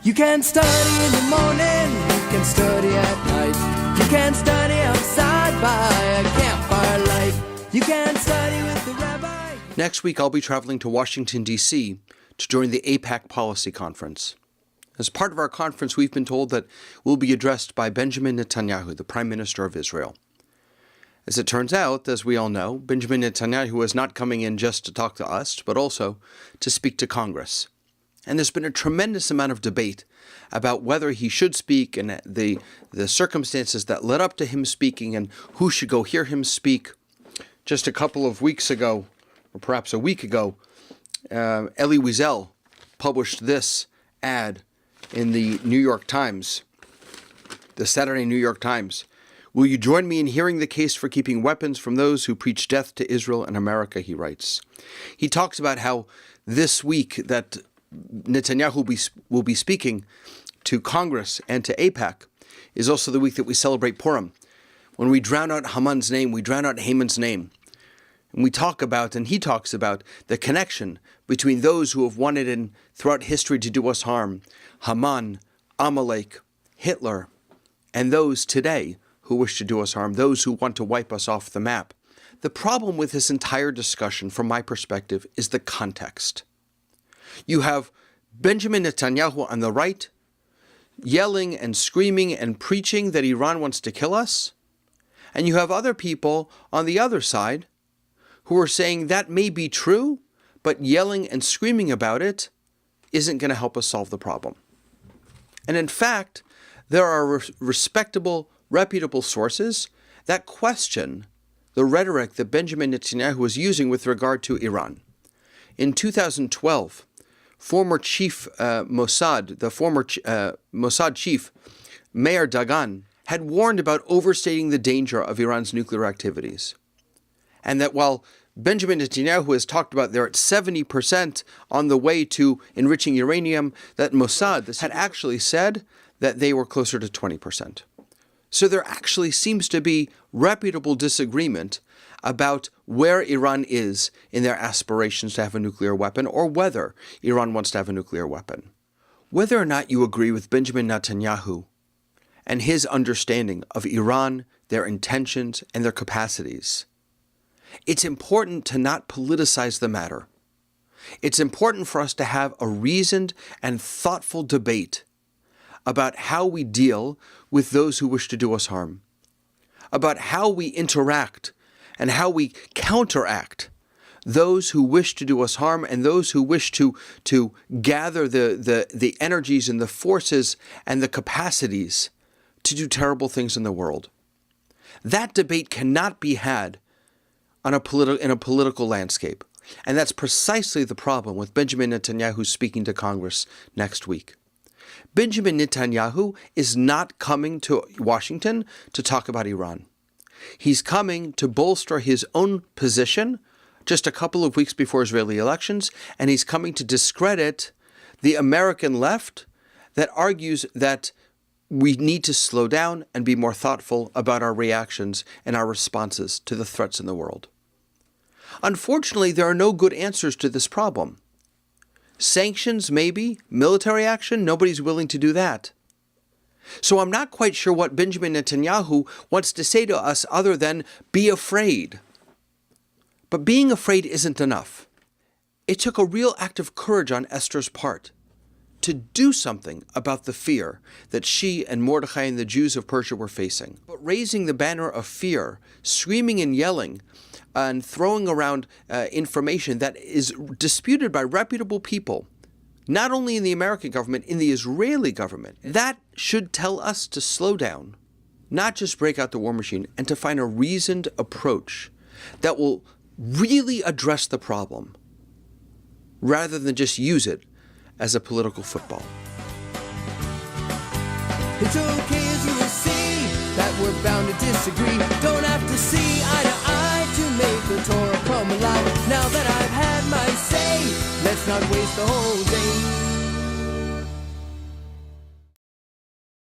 You can study in the morning, you can study at night. You can study outside by a campfire light. You can study with the Rabbi. Next week, I'll be traveling to Washington, D.C. to join the AIPAC Policy Conference. As part of our conference, we've been told that we'll be addressed by Benjamin Netanyahu, the Prime Minister of Israel. As it turns out, as we all know, Benjamin Netanyahu is not coming in just to talk to us, but also to speak to Congress. And there's been a tremendous amount of debate about whether he should speak and the circumstances that led up to him speaking and who should go hear him speak. Just a couple of weeks ago, or perhaps a week ago, Elie Wiesel published this ad in the New York Times, the Saturday New York Times. Will you join me in hearing the case for keeping weapons from those who preach death to Israel and America, he writes. He talks about how this week that Netanyahu will be speaking to Congress and to AIPAC is also the week that we celebrate Purim. When we drown out Haman's name, we drown out Haman's name. And we talk about, and he talks about, the connection between those who have wanted in throughout history to do us harm, Haman, Amalek, Hitler, and those today who wish to do us harm, those who want to wipe us off the map. The problem with this entire discussion, from my perspective, is the context. You have Benjamin Netanyahu on the right, yelling and screaming and preaching that Iran wants to kill us. And you have other people on the other side who are saying that may be true, but yelling and screaming about it isn't going to help us solve the problem. And in fact, there are respectable, reputable sources that question the rhetoric that Benjamin Netanyahu was using with regard to Iran. In 2012, former chief Mossad, the former Mossad chief, Meir Dagan, had warned about overstating the danger of Iran's nuclear activities. And that while Benjamin Netanyahu has talked about they're at 70% on the way to enriching uranium, that Mossad had actually said that they were closer to 20%. So there actually seems to be reputable disagreement about where Iran is in their aspirations to have a nuclear weapon, or whether Iran wants to have a nuclear weapon. Whether or not you agree with Benjamin Netanyahu and his understanding of Iran, their intentions, and their capacities, it's important to not politicize the matter. It's important for us to have a reasoned and thoughtful debate about how we deal with those who wish to do us harm, about how we interact and how we counteract those who wish to do us harm and those who wish to gather the energies and the forces and the capacities to do terrible things in the world. That debate cannot be had in a political landscape. And that's precisely the problem with Benjamin Netanyahu speaking to Congress next week. Benjamin Netanyahu is not coming to Washington to talk about Iran. He's coming to bolster his own position just a couple of weeks before Israeli elections, and he's coming to discredit the American left that argues that we need to slow down and be more thoughtful about our reactions and our responses to the threats in the world. Unfortunately, there are no good answers to this problem. Sanctions, maybe. Military action, nobody's willing to do that. So I'm not quite sure what Benjamin Netanyahu wants to say to us other than be afraid. But being afraid isn't enough. It took a real act of courage on Esther's part to do something about the fear that she and Mordechai and the Jews of Persia were facing. But raising the banner of fear, screaming and yelling, and throwing around information that is disputed by reputable people, not only in the American government, in the Israeli government, that should tell us to slow down, not just break out the war machine, and to find a reasoned approach that will really address the problem, rather than just use it as a political football. It's okay as you will see that we're bound to disagree. Don't have to see eye to eye to make the Torah come alive. Now that I've had my say, let's not waste the whole day.